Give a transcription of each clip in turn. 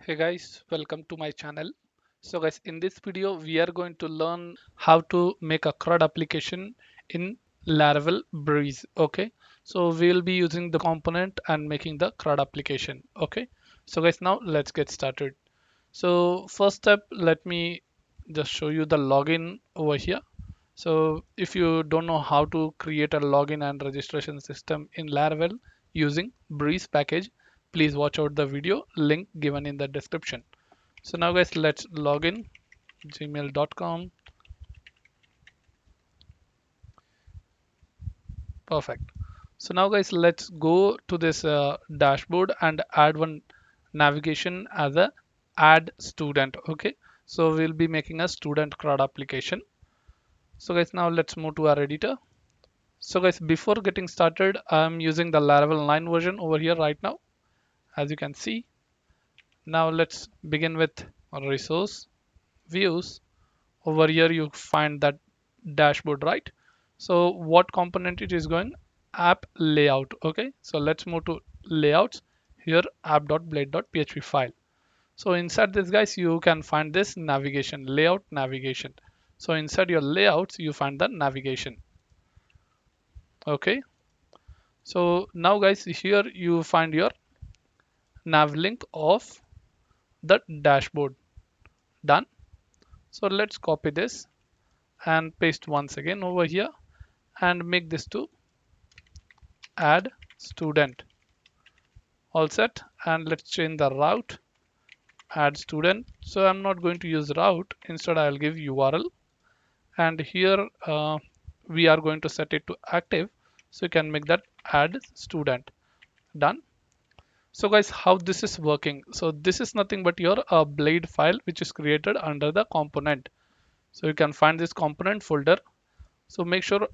Hey guys, welcome to my channel. So guys, in this video we are going to learn how to make a CRUD application in Laravel Breeze. Okay, so we'll be using the component and making the CRUD application. Okay, so guys, now let's get started. So first step, let me just show you the login over here. So if you don't know how to create a login and registration system in Laravel using Breeze package, please watch out the video link given in the description. So now guys, let's log in gmail.com. Perfect. So now guys, let's go to this dashboard and add one navigation as a add student. Okay, so we'll be making a student CRUD application. So guys, now let's move to our editor. So guys, before getting started, I'm using the Laravel 9 version over here right now, as you can see. Now let's begin with resource views. Over here you find that dashboard, right? So what component it is going? App layout. Okay, so let's move to layouts. Here app.blade.php file. So inside this guys, you can find this navigation, layout navigation. So inside your layouts, you find the navigation. Okay, so now guys, here you find your nav link of the dashboard. Done. So let's copy this and paste once again over here and make this to add student. All set. And let's change the route, add student. So I'm not going to use route, instead I'll give URL, and here we are going to set it to active, so you can make that add student. Done. So guys, how this is working? So this is nothing but your blade file which is created under the component. So you can find this component folder. So make sure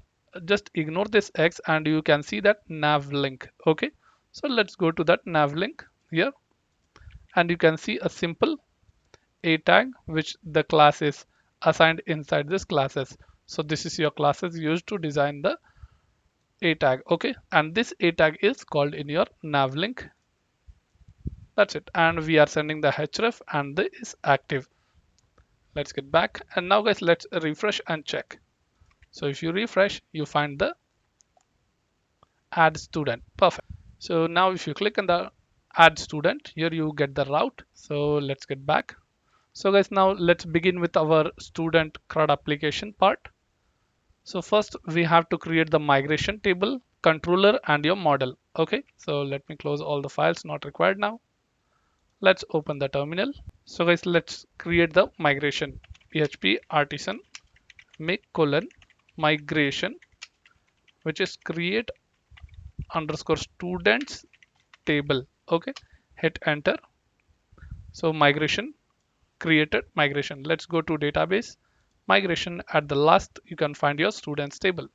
just ignore this X and you can see that nav link. Okay, so let's go to that nav link here, and you can see a simple a tag which the class is assigned inside this classes. So this is your classes used to design the a tag. Okay, and this a tag is called in your nav link. That's it, and we are sending the href and this is active. Let's get back, and now guys, let's refresh and check. So if you refresh, you find the add student. Perfect. So now if you click on the add student, here you get the route. So let's get back. So guys, now let's begin with our student CRUD application part. So first we have to create the migration table, controller and your model. Okay, so let me close all the files not required now. Let's open the terminal. So guys, let's create the migration. PHP artisan make colon migration, which is create underscore students table. Okay, hit enter. So migration created migration. Let's go to database migration. At the last you can find your students table.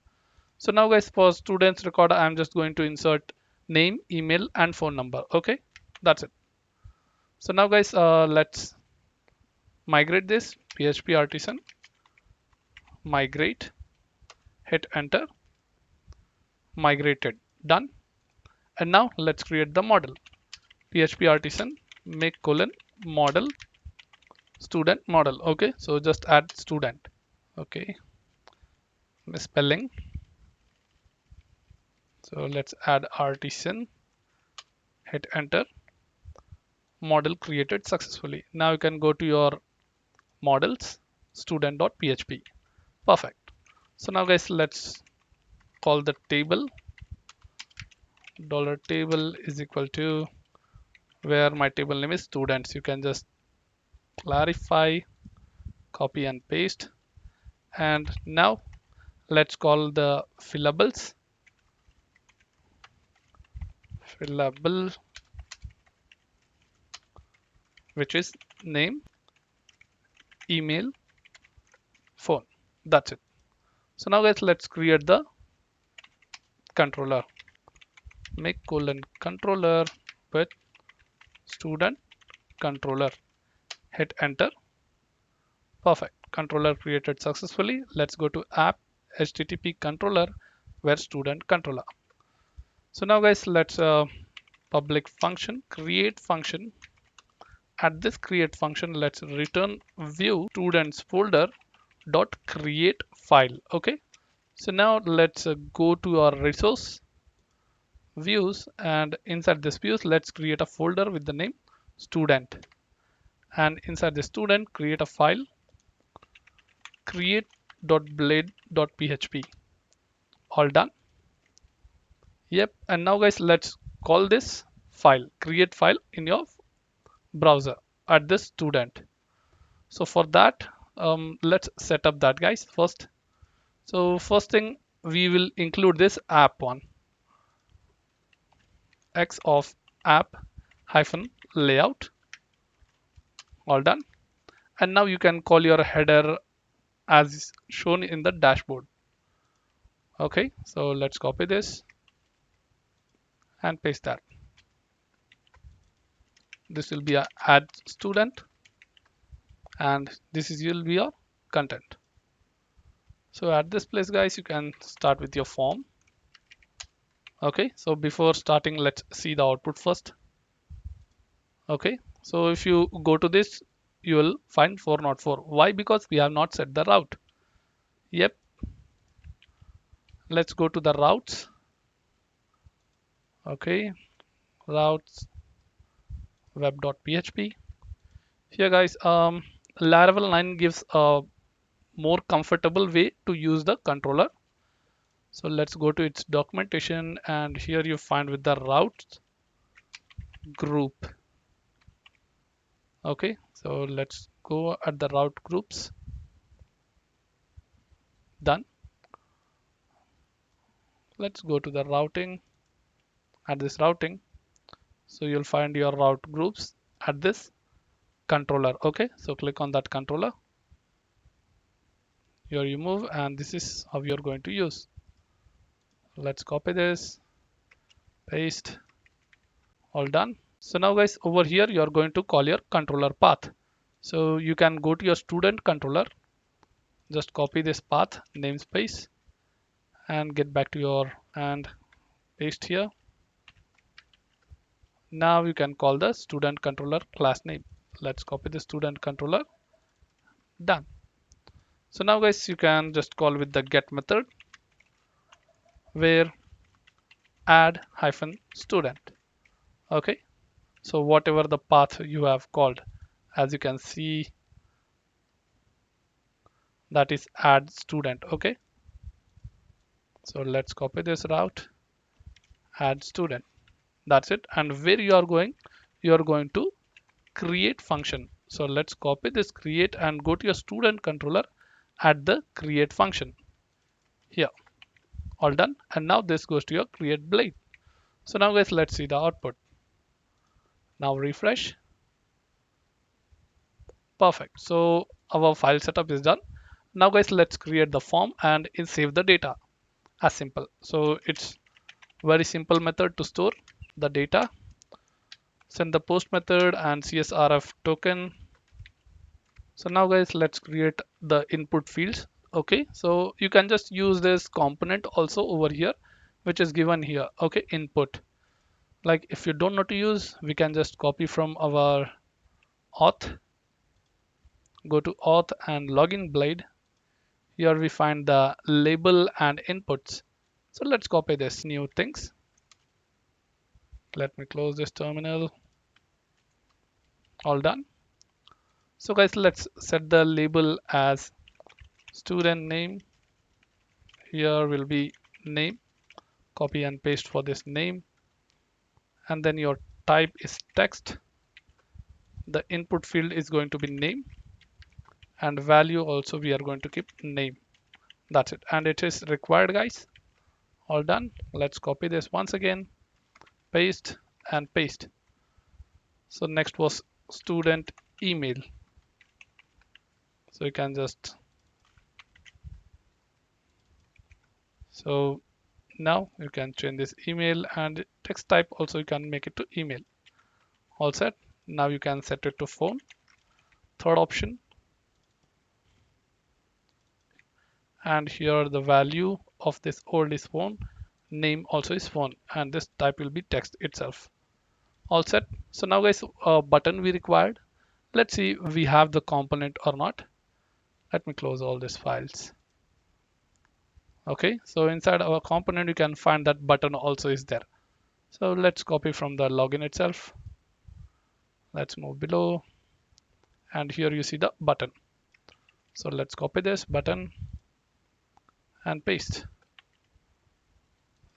So now guys, for students record, I'm just going to insert name, email and phone number. Okay, that's it. So now guys, let's migrate this. PHP artisan migrate, hit enter. Migrated. Done. And now let's create the model. PHP artisan make colon model student model. Okay, so just add student. Okay, misspelling. So let's add artisan, hit enter. Model created successfully. Now you can go to your models student.php. Perfect. So now guys, let's call the table. Dollar table is equal to where my table name is students. You can just clarify, copy and paste. And now let's call the fillables. Fillable, which is name, email, phone. That's it. So now guys, let's create the controller. Make colon controller with student controller. Hit enter. Perfect. Controller created successfully. Let's go to app http controller where student controller. So now guys, let's public function create function at this create function, let's return view students folder dot create file. Okay, so now let's go to our resource views, and inside this views let's create a folder with the name student, and inside the student create a file create.blade.php. All done. Yep. And now guys, let's call this file create file in your browser at this student. So for that, let's set up that guys first. So first thing, we will include this app one, x of app hyphen layout. All done. And now you can call your header as shown in the dashboard. Okay, so let's copy this and paste that. This will be a add student, and this is will be your content. So at this place guys, you can start with your form. Okay, so before starting, let's see the output first. Okay, so if you go to this, you will find 404. Why? Because we have not set the route. Yep. Let's go to the routes. Okay, routes web.php. Here guys, Laravel 9 gives a more comfortable way to use the controller. So let's go to its documentation, and here you find with the routes group. Okay, so let's go at the route groups. Done. Let's go to the routing. At this routing, so you'll find your route groups at this controller. Okay, so click on that controller. Here you move, and this is how you're going to use. Let's copy this, paste. All done. So now guys, over here you're going to call your controller path. So you can go to your student controller, just copy this path namespace and get back to your and paste here. Now you can call the student controller class name. Let's copy the student controller. Done. So now guys, you can just call with the get method where add hyphen student. Okay, so whatever the path you have called, as you can see, that is add student. Okay, so let's copy this route, add student. That's it. And where you are going to create function. So let's copy this create and go to your student controller at the create function here. All done. And now this goes to your create blade. So now guys, let's see the output. Now refresh. Perfect. So our file setup is done. Now guys, let's create the form and save the data. As simple. So it's very simple method to store the data. Send the post method and CSRF token. So now guys, let's create the input fields. Okay, so you can just use this component also over here, which is given here. Okay, input. Like if you don't know to use, we can just copy from our auth, go to auth and login blade. Here we find the label and inputs. So let's copy this new things. Let me close this terminal. All done. So guys, let's set the label as student name. Here will be name. Copy and paste for this name. And then your type is text. The input field is going to be name, and value also we are going to keep name. That's it, and it is required guys. All done. Let's copy this once again, paste and paste. So next was student email. So you can just, so now you can change this email, and text type also you can make it to email. All set. Now you can set it to phone. Third option. And here the value of this old is phone, name also is phone, and this type will be text itself. All set. So now guys, a button we required. Let's see we have the component or not. Let me close all these files. Okay, so inside our component you can find that button also is there. So let's copy from the login itself. Let's move below, and here you see the button. So let's copy this button and paste.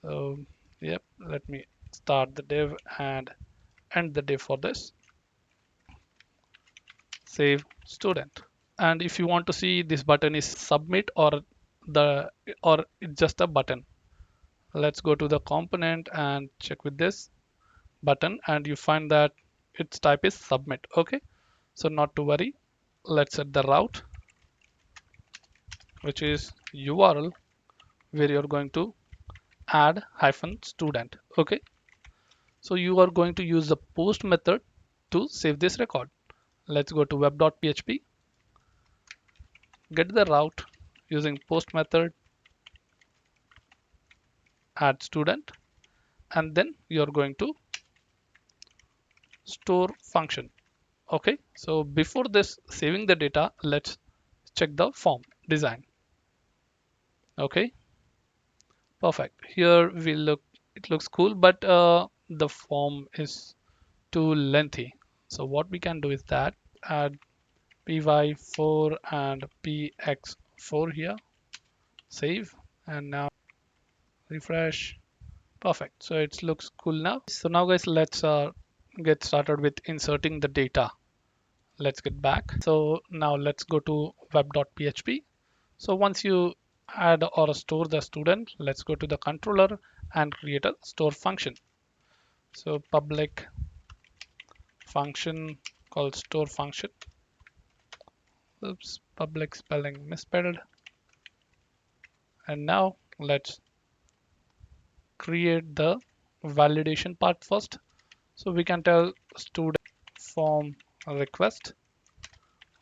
So yep, let me start the div and end the div for this. Save student. And if you want to see this button is submit the or it's just a button, let's go to the component and check with this button, and you find that its type is submit. Okay, so not to worry. Let's set the route, which is URL, where you're going to add -student. Okay, so you are going to use the post method to save this record. Let's go to web.php, get the route using post method, add student, and then you're going to store function. Okay, so before this saving the data, let's check the form design. Okay, perfect. Here we look, it looks cool, but the form is too lengthy. So what we can do is that add py4 and px4 here, save, and now refresh. Perfect. So it looks cool now. So now guys, let's get started with inserting the data. Let's get back. So now let's go to web.php. So once you add or store the student, let's go to the controller and create a store function. So public function called store function. Oops, public spelling misspelled. And now let's create the validation part first. So we can tell student form request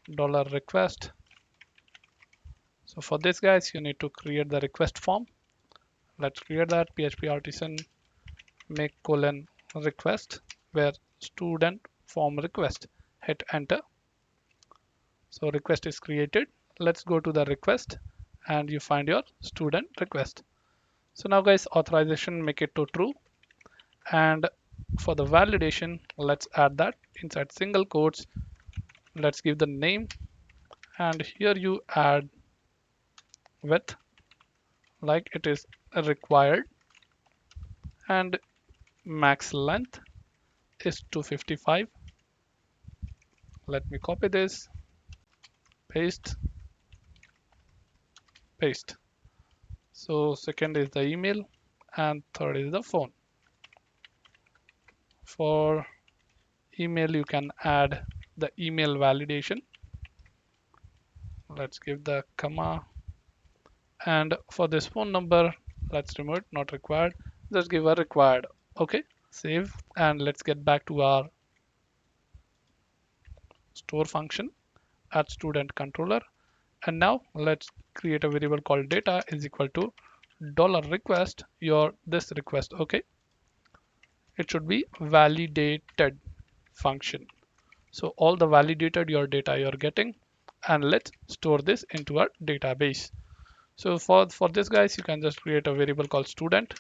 $request. So for this guys, you need to create the request form. Let's create that PHP artisan make :request where student form request. Hit enter. So request is created. Let's go to the request and you find your student request. So now guys, authorization, make it to true. And for the validation, let's add that inside single quotes. Let's give the name, and here you add width like it is required, and max length is 255. Let me copy this, paste. So second is the email and third is the phone. For email, you can add the email validation. Let's give the comma, and for this phone number, let's remove it, not required. Just give a required. Okay, save, and let's get back to our store function, add student controller, and now let's create a variable called data is equal to $request your this request. Okay, it should be validated function. So all the validated your data you're getting, and let's store this into our database. So for this guys, you can just create a variable called student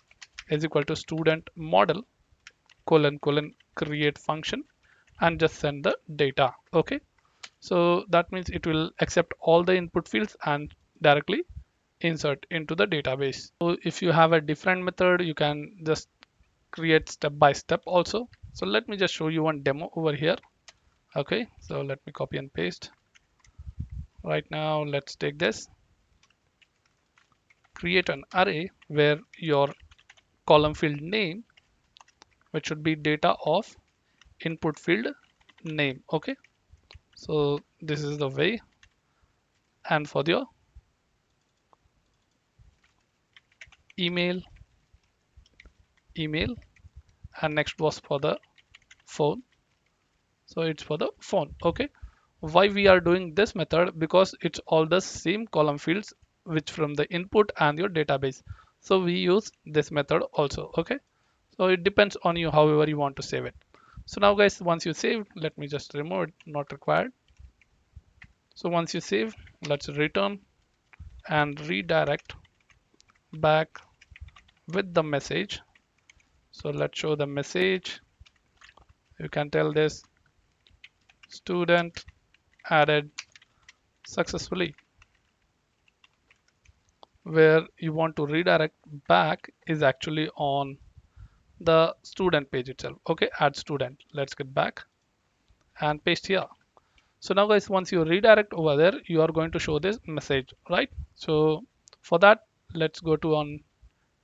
is equal to student model : create function, and just send the data. Okay, so that means it will accept all the input fields and directly insert into the database. So if you have a different method, you can just create step by step also. So let me just show you one demo over here. Okay, so let me copy and paste. Right now, let's take this, create an array where your column field name, which should be data of input field name. Okay, so this is the way, and for your email, and next was for the phone. So it's for the phone. Okay, why we are doing this method? Because it's all the same column fields which from the input and your database. So we use this method also. Okay, so it depends on you however you want to save it. So now guys, once you save, let me just remove it, not required. So once you save, let's return and redirect back with the message. So let's show the message. You can tell this student added successfully. Where you want to redirect back is actually on the student page itself. Okay, add student. Let's get back and paste here. So now guys, once you redirect over there, you are going to show this message, right? So for that, let's go to on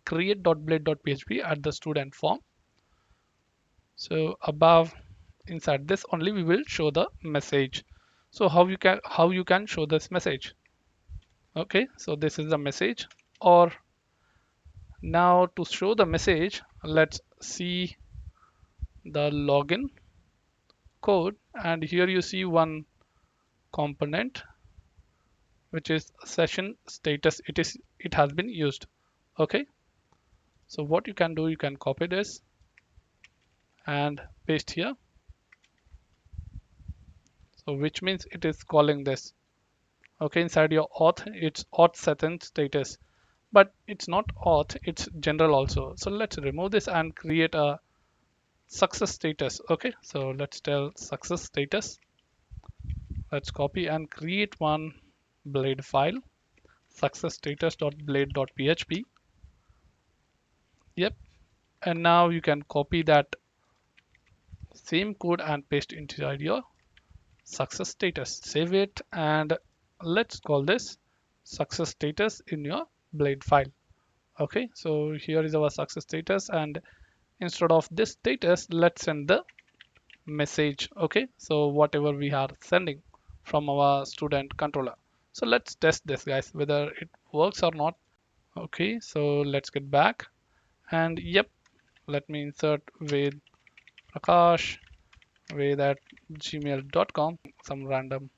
create.blade.php at the student form. So above, inside this only, we will show the message. So how you can show this message? Okay, so this is the message. Or now to show the message, let's see the login code, and here you see one component which is session status. It has been used. Okay, so what you can do, you can copy this and paste here. So which means it is calling this. Okay, inside your auth, it's auth session status, but it's not auth, it's general also. So let's remove this and create a success status. Okay, so let's tell success status. Let's copy and create one blade file, success status.blade.php. Yep, and now you can copy that same code and paste inside your success status. Save it and let's call this success status in your blade file. Okay, so here is our success status, and instead of this status, let's send the message. Okay, so whatever we are sending from our student controller. So let's test this guys, whether it works or not. Okay, so let's get back, and yep, let me insert with Prakash with at gmail.com, some random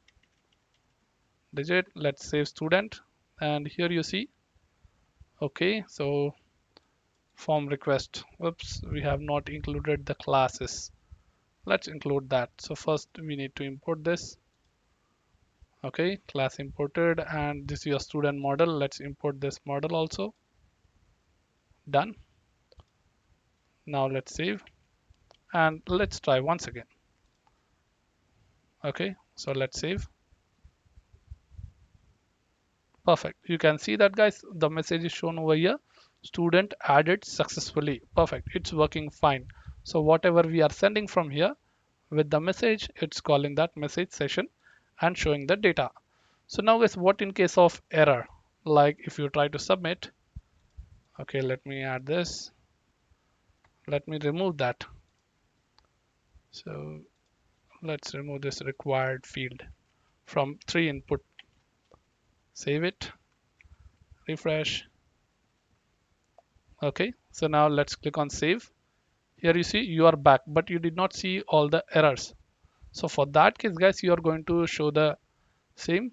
digit. Let's save student, and here you see. Okay, so form request. Oops, we have not included the classes. Let's include that. So first we need to import this. Okay, class imported, and this is your student model. Let's import this model also. Done. Now let's save and let's try once again. Okay, so let's save. Perfect. You can see that guys, the message is shown over here. Student added successfully. Perfect. It's working fine. So whatever we are sending from here with the message, it's calling that message session and showing the data. So now guys, what in case of error? Like if you try to submit, okay, let me add this. Let me remove that. So let's remove this required field from 3 input. Save it, refresh. Okay, so now let's click on save. Here you see you are back, but you did not see all the errors. So for that case guys, you are going to show the same.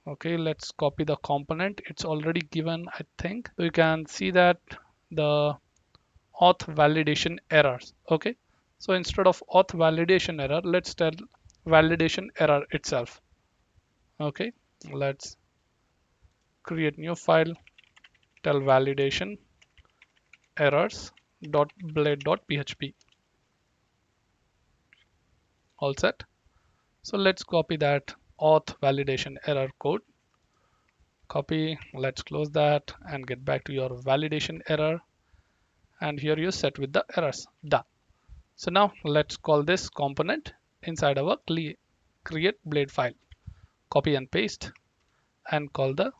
Okay, let's copy the component. It's already given, I think. So you can see that the auth validation errors. Okay, so instead of auth validation error, let's tell validation error itself. Okay, let's create new file, tell validation errors dot blade dot php. All set. So let's copy that auth validation error code. Copy, let's close that and get back to your validation error, and here you set with the errors. Done. So now let's call this component inside our create blade file. Copy and paste and call the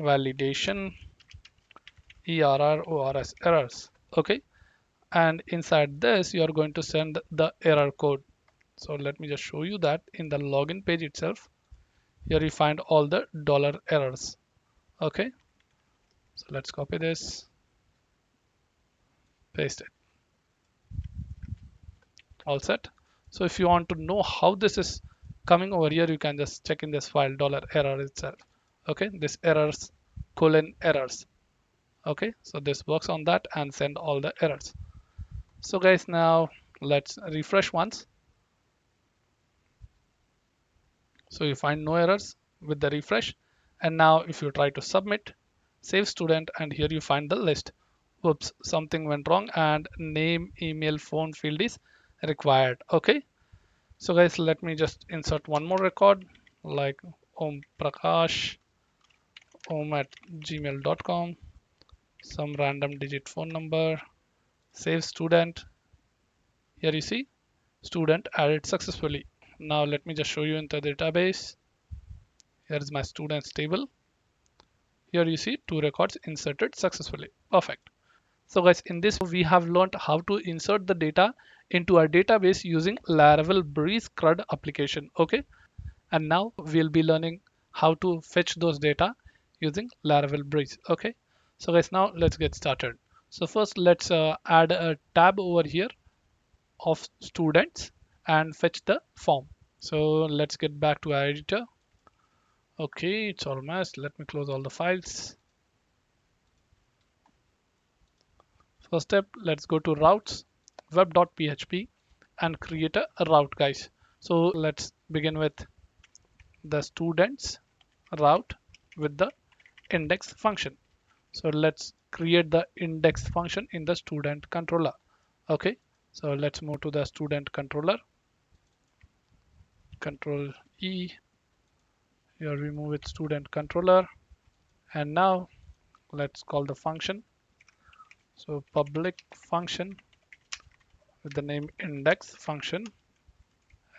validation errors errors. Okay, and inside this you are going to send the error code. So let me just show you that in the login page itself. Here you find all the dollar errors. Okay, so let's copy this, paste it. All set. So if you want to know how this is coming over here, you can just check in this file dollar error itself. Okay, this errors colon errors. Okay, so this works on that and send all the errors. So guys, now let's refresh once. So you find no errors with the refresh. And now if you try to submit, save student, and here you find the list. Whoops, something went wrong and name, email, phone field is required. Okay. So guys, let me just insert one more record like Om Prakash, om@gmail.com, some random digit phone number, save student. Here you see student added successfully. Now let me just show you in the database. Here is my students table. Here you see two records inserted successfully. Perfect. So guys, in this we have learned how to insert the data into our database using Laravel Breeze CRUD application. Okay. And now we'll be learning how to fetch those data using Laravel Breeze. Okay. So guys, now let's get started. So first let's add a tab over here of students and fetch the form. So let's get back to our editor. Okay, it's almost. Let me close all the files. First step, let's go to routes, web.php, and create a route, guys. So let's begin with the students route with the index function. So let's create the index function in the student controller. Okay, so let's move to the student controller. Control E. Here we move with student controller. And now let's call the function. So public function with the name index function,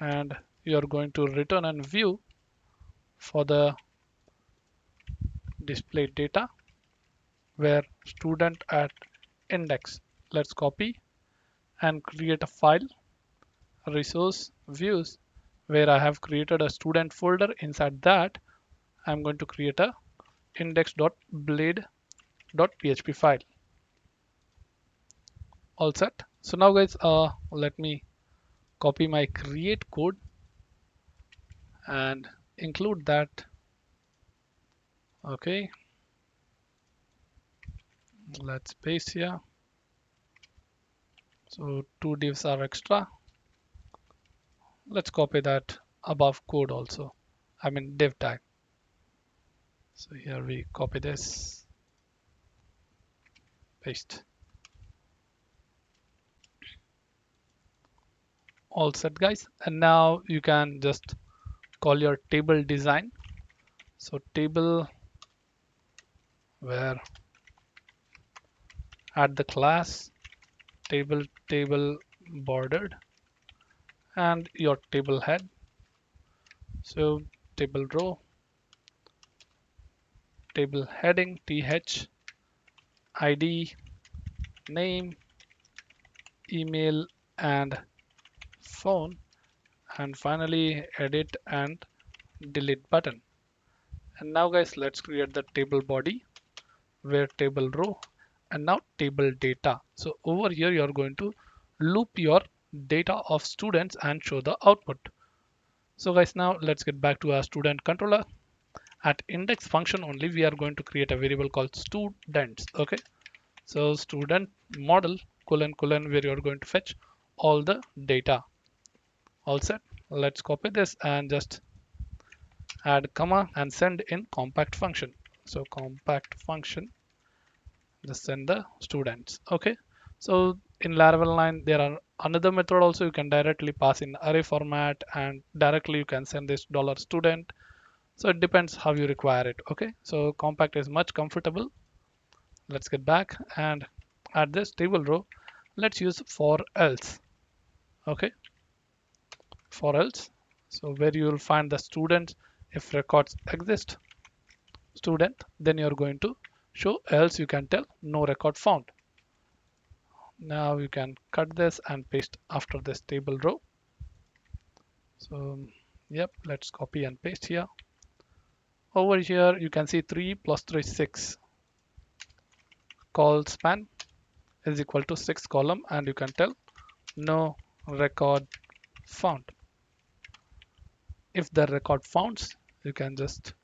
and you're going to return and view for the display data where student at index. Let's copy and create a file, resource views, where I have created a student folder. Inside that I'm going to create a index.blade.php file. All set. So now guys, let me copy my create code and include that. Okay, let's paste here. So two divs are extra. Let's copy that above code also. I mean div tag. So here we copy this, paste. All set guys. And now you can just call your table design. So table where add the class table bordered and your table head. So table row, table heading, th, id, name, email, and phone, and finally edit and delete button. And now guys, let's create the table body where table row and now table data. So over here you are going to loop your data of students and show the output. So guys, now let's get back to our student controller. At index function only we are going to create a variable called students. Okay, so student model colon colon where you are going to fetch all the data. All set. Let's copy this and just add comma and send in compact function. So compact function, just send the students. Okay, so in Laravel 9 there are another method also. You can directly pass in array format and directly you can send this $student. So it depends how you require it. Okay, so compact is much comfortable. Let's get back and add this table row. Let's use for else. Okay, for else. So where you will find the students, if records exist student, then you're going to show, else you can tell no record found. Now you can cut this and paste after this table row. So yep, let's copy and paste here. Over here you can see 3 plus 3 is 6. Call span is equal to 6 column and you can tell no record found. If the record found, you can just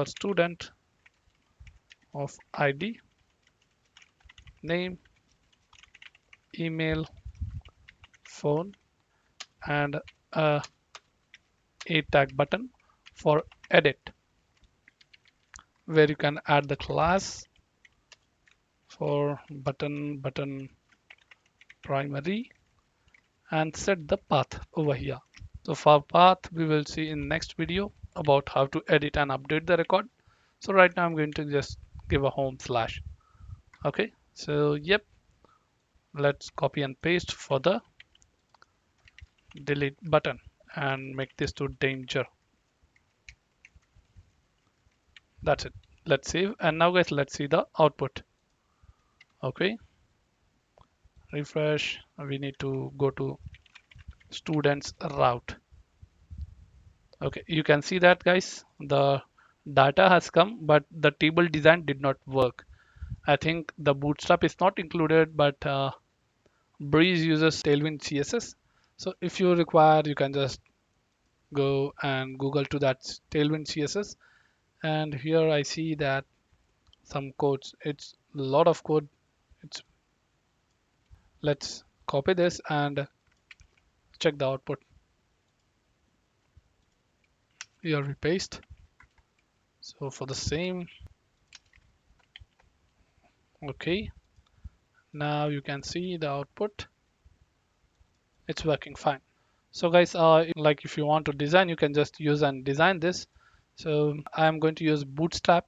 $student of id, name, email, phone, and a tag button for edit, where you can add the class for button primary and set the path over here. So for path, we will see in next video about how to edit and update the record. So right now I'm going to just give a home slash. Okay, so yep, let's copy and paste for the delete button and make this to danger. That's it. Let's save. And now guys, let's see the output. Okay, refresh. We need to go to students route. Okay, you can see that guys, the data has come, but the table design did not work. I think the Bootstrap is not included, but Breeze uses Tailwind CSS. So if you require, you can just go and Google to that Tailwind CSS. And here I see that some codes. It's a lot of code. It's Let's copy this and check the output. Here we paste. So for the same, okay. Now you can see the output. It's working fine. So guys, like if you want to design, you can just use and design this. So I'm going to use Bootstrap.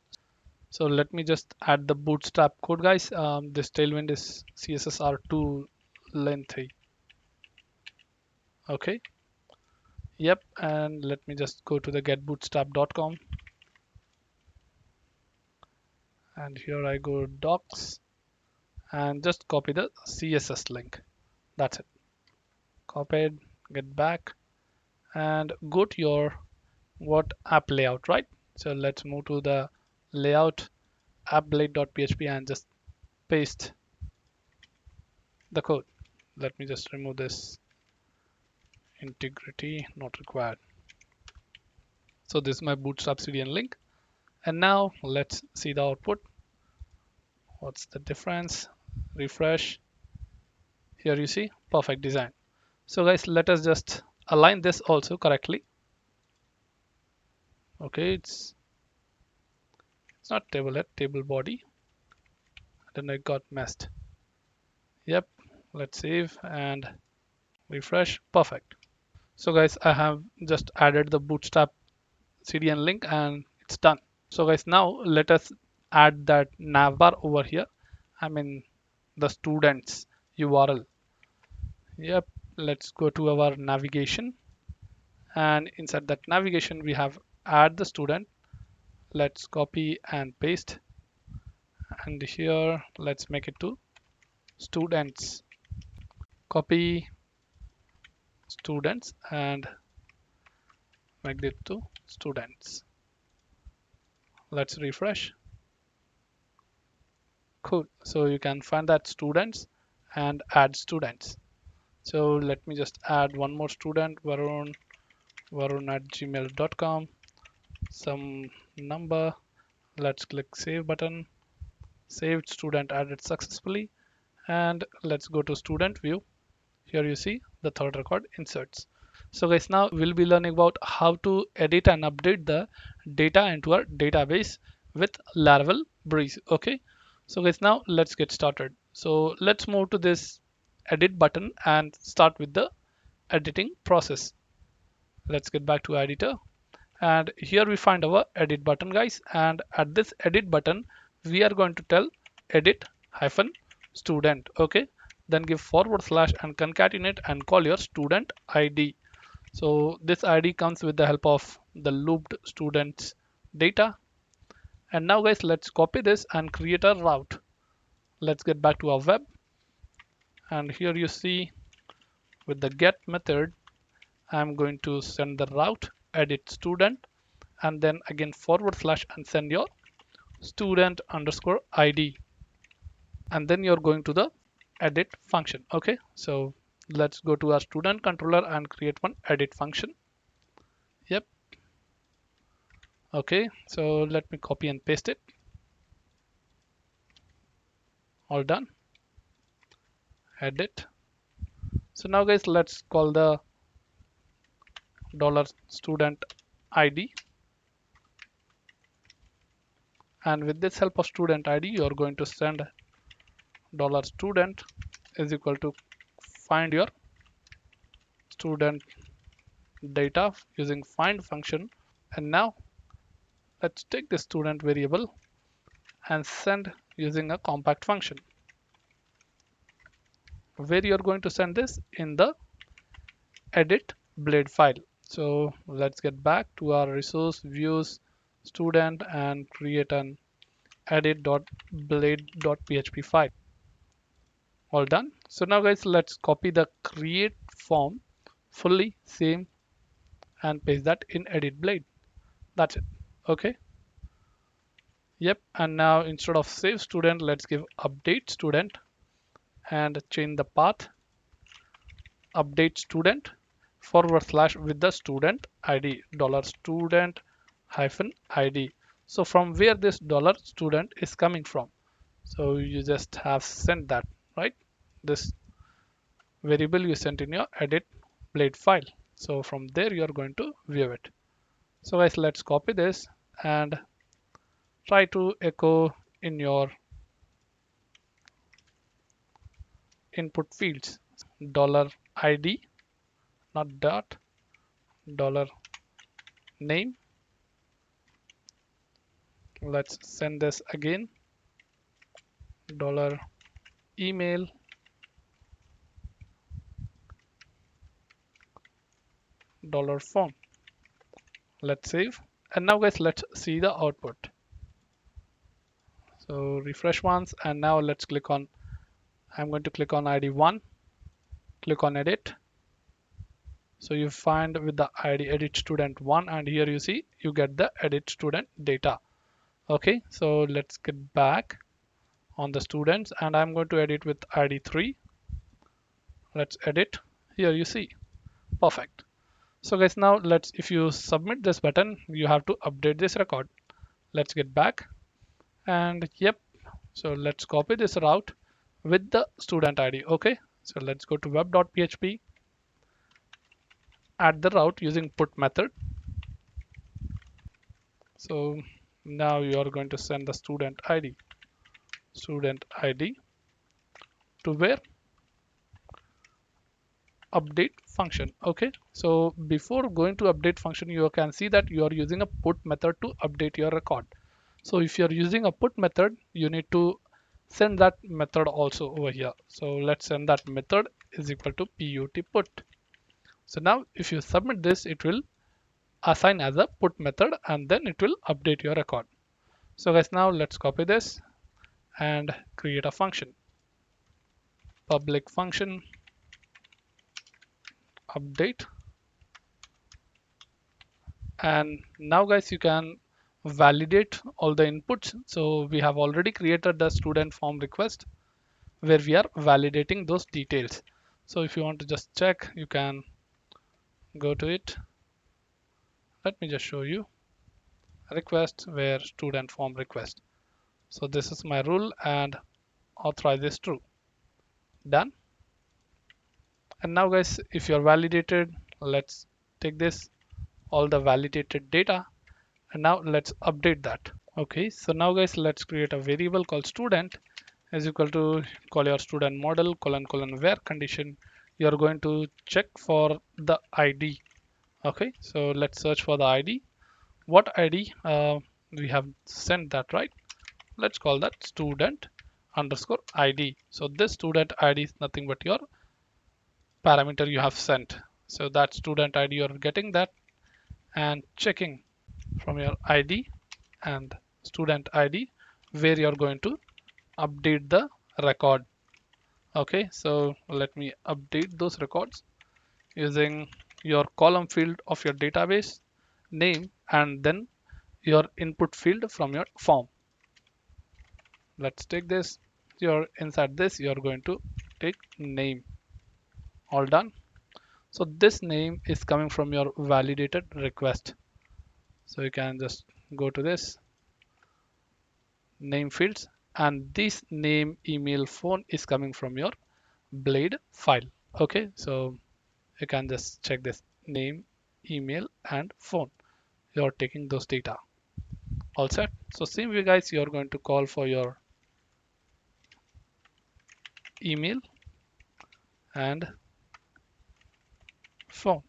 So let me just add the Bootstrap code, guys. This Tailwind is CSS are too lengthy. Okay. Yep. And let me just go to the getbootstrap.com. And here I go docs and just copy the CSS link. That's it. Copied, get back and go to your what app layout, right? So let's move to the layout appblade.php and just paste the code. Let me just remove this integrity not required. So this is my Bootstrap CDN link. And now let's see the output. What's the difference? Refresh. Here you see perfect design. So guys, let us just align this also correctly. Okay, it's not tablelet, table body. Then it got messed. Yep, let's save and refresh. Perfect. So guys, I have just added the Bootstrap CDN link and it's done. So guys, now let us add that navbar over here. I mean the students URL. Yep, let's go to our navigation and inside that navigation we have add the student. Let's copy and paste and here let's make it to students. Copy students and make it to students. Let's refresh. Cool. So you can find that students and add students. So let me just add one more student, Varun at gmail.com, some number. Let's click save button. Saved student added successfully. And let's go to student view. Here you see the third record inserts. So guys, now we'll be learning about how to edit and update the data into our database with Laravel Breeze. Okay. So guys, now let's get started. So let's move to this edit button and start with the editing process. Let's get back to editor. And here we find our edit button, guys. And at this edit button, we are going to tell edit hyphen student. Okay. Then give forward slash and concatenate and call your student ID. So this ID comes with the help of the looped students data. And now guys, let's copy this and create a route. Let's get back to our web. And here you see with the get method, I'm going to send the route edit student and then again forward slash and send your student underscore ID. And then you're going to the edit function. Okay, so let's go to our student controller and create one edit function. Yep. Okay, so let me copy and paste it. All done. edit. So now guys, let's call the $student ID, and with this help of student ID you are going to send $student is equal to find your student data using find function. And now let's take the student variable and send using a compact function, where you're going to send this in the edit blade file. So let's get back to our resource views student and create an edit.blade.php file. All done. So now guys, let's copy the create form fully same and paste that in edit blade. That's it. Okay. Yep. And now instead of save student, let's give update student and change the path update student / with the student ID $student hyphen ID. So from where this $student is coming from. So you just have sent that, right? This variable you sent in your edit blade file. So from there you are going to view it. So guys, let's copy this and try to echo in your input fields. $ID, not dot, dollar name. Let's send this again. Dollar email, dollar phone. Let's save. And now guys, let's see the output. So refresh once, and now let's click on, I'm going to click on ID1, click on edit. So you find with the ID edit student 1, and here you see you get the edit student data. Okay, so let's get back on the students, and I'm going to edit with ID3. Let's edit. Here you see, perfect. So guys, now if you submit this button, you have to update this record. Let's get back, and yep, so let's copy this route with the student ID. Okay, so let's go to web.php, add the route using put method. So now you are going to send the student ID to where? Update function. Okay, so before going to update function, you can see that you are using a put method to update your record. So if you're using a put method, you need to send that method also over here. So let's send that method is equal to put. So now if you submit this, it will assign as a put method, and then it will update your record. So guys, now let's copy this and create a function. Public function update. And now guys, you can validate all the inputs. So we have already created the student form request where we are validating those details. So if you want to just check, you can go to it. Let me just show you request where student form request. So this is my rule and authorize is true. Done. And now guys, if you're validated, let's take this all the validated data, and now let's update that. Okay, so now guys, let's create a variable called student is equal to call your student model : where condition. You're going to check for the ID. Okay, so let's search for the ID. What ID? We have sent that, right? Let's call that student underscore ID. So this student ID is nothing but your parameter you have sent. So that student ID, you're getting that and checking from your ID and student ID where you're going to update the record. Okay, so let me update those records using your column field of your database name and then your input field from your form. Let's take this. You're inside this, you're going to take name. All done. So this name is coming from your validated request. So you can just go to this name fields, and this name, email, phone is coming from your blade file. Okay, so you can just check this name, email, and phone. You're taking those data. All set. So same way, guys, you're going to call for your email and phone.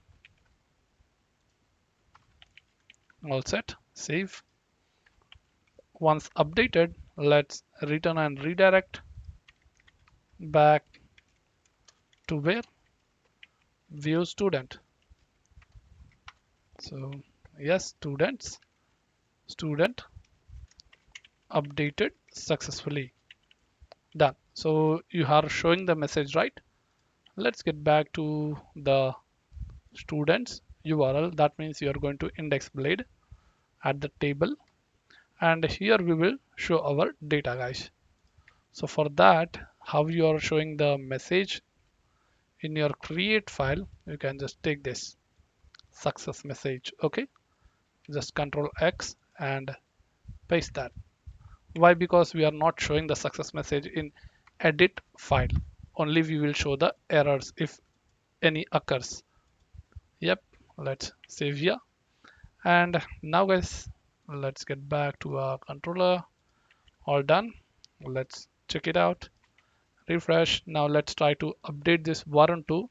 All set. Save. Once updated, let's return and redirect back to where view student. So yes, student updated successfully. Done. So you are showing the message, right? Let's get back to the students URL. That means you are going to index blade at the table, and here we will show our data, guys. So for that, how you are showing the message in your create file, you can just take this success message. Okay, just control X and paste that. Why? Because we are not showing the success message in edit file. Only we will show the errors if any occurs. Yep, let's save here. And now, guys, let's get back to our controller. All done. Let's check it out. Refresh. Now let's try to update this Varun to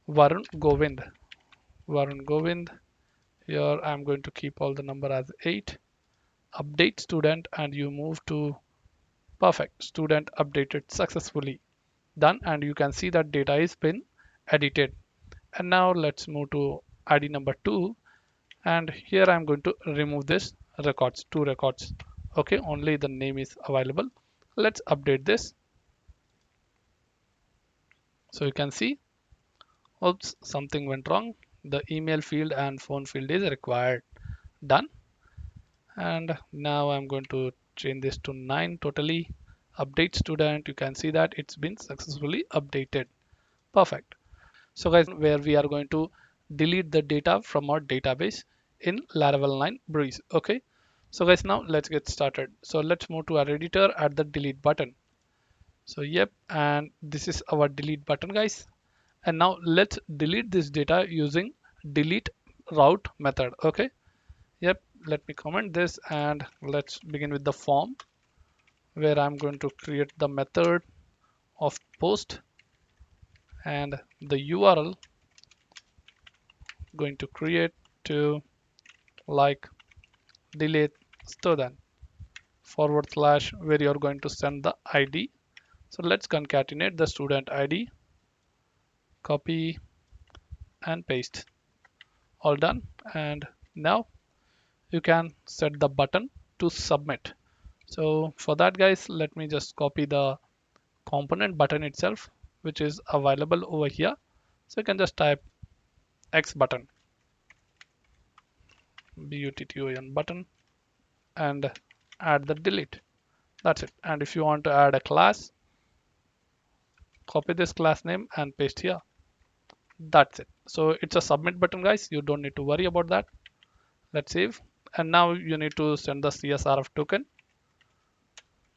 Varun Govind. Varun Govind. Here I'm going to keep all the number as 8. Update student, and you move to perfect. Student updated successfully. Done, and you can see that data is been edited. And now let's move to ID number 2, and here I'm going to remove this records, 2 records. Okay, only the name is available. Let's update this. So you can see, oops, something went wrong. The email field and phone field is required. Done. And now I'm going to change this to 9 totally. Update student, you can see that it's been successfully updated. Perfect. So guys, where we are going to delete the data from our database in Laravel 9 Breeze. Okay, so guys, now let's get started. So let's move to our editor at the delete button. So yep, and this is our delete button, guys. And now let's delete this data using delete route method. Okay, yep, let me comment this, and let's begin with the form, where I'm going to create the method of post, and the URL going to create to like delete student forward slash, where you're going to send the ID. So let's concatenate the student ID, copy and paste. All done. And now you can set the button to submit. So for that, guys, let me just copy the component button itself, which is available over here. So you can just type X button, button button, and add the delete. That's it. And if you want to add a class, copy this class name and paste here. That's it. So it's a submit button, guys. You don't need to worry about that. Let's save. And now you need to send the CSRF token.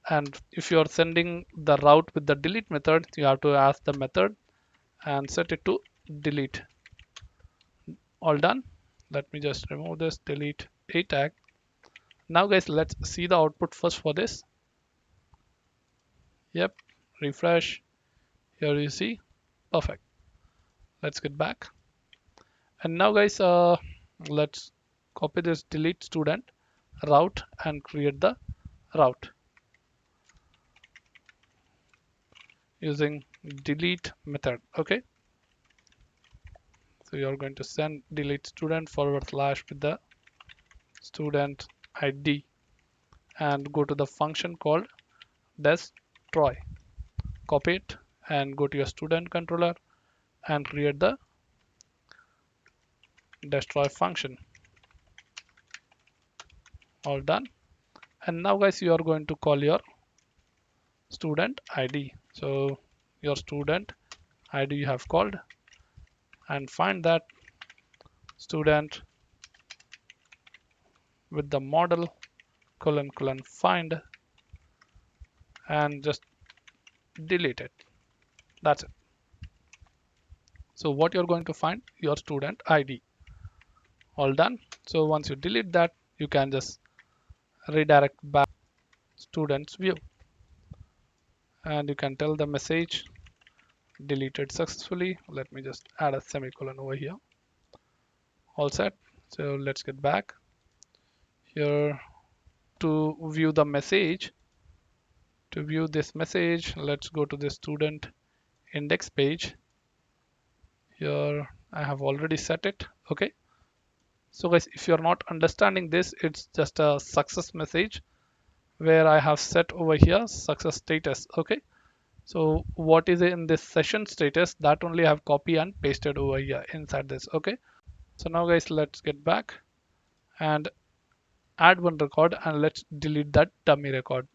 And if you're sending the route with the delete method, you have to ask the method and set it to delete. All done. Let me just remove this delete a tag. Now, guys, let's see the output first for this. Yep, refresh. Here you see, perfect. Let's get back. And now, guys, let's copy this delete student route and create the route using delete method. Okay, so you're going to send delete student forward slash with the student ID and go to the function called destroy. Copy it and go to your student controller and create the destroy function. All done. And now, guys, you are going to call your student ID. So your student ID you have called, and find that student with the model find, and just delete it. That's it. So what you're going to find, your student ID. All done. So once you delete that, you can just redirect back students view, and you can tell the message deleted successfully. Let me just add a semicolon over here. All set. So let's get back here to view the message. To view this message, let's go to the student index page. Here I have already set it. Okay. So guys, if you're not understanding this, it's just a success message where I have set over here success status. Okay. So what is in this session status, that only I have copy and pasted over here inside this. Okay. So now guys, let's get back and add one record, and let's delete that dummy record.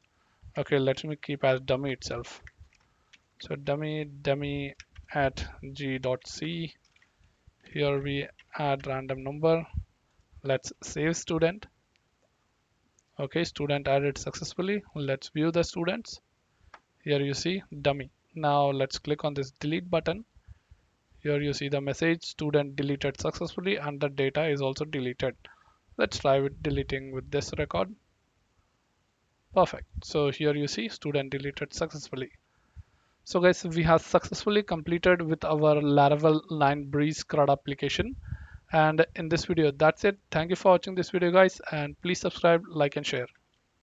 Okay, let me keep as dummy itself. So dummy at g.c. Here we add random number. Let's save student. Okay, student added successfully. Let's view the students. Here you see dummy. Now let's click on this delete button. Here you see the message student deleted successfully and the data is also deleted. Let's try with deleting with this record. Perfect. So here you see student deleted successfully. So guys, we have successfully completed with our Laravel 9 Breeze CRUD application. And in this video, that's it. Thank you for watching this video guys, and please subscribe, like and share.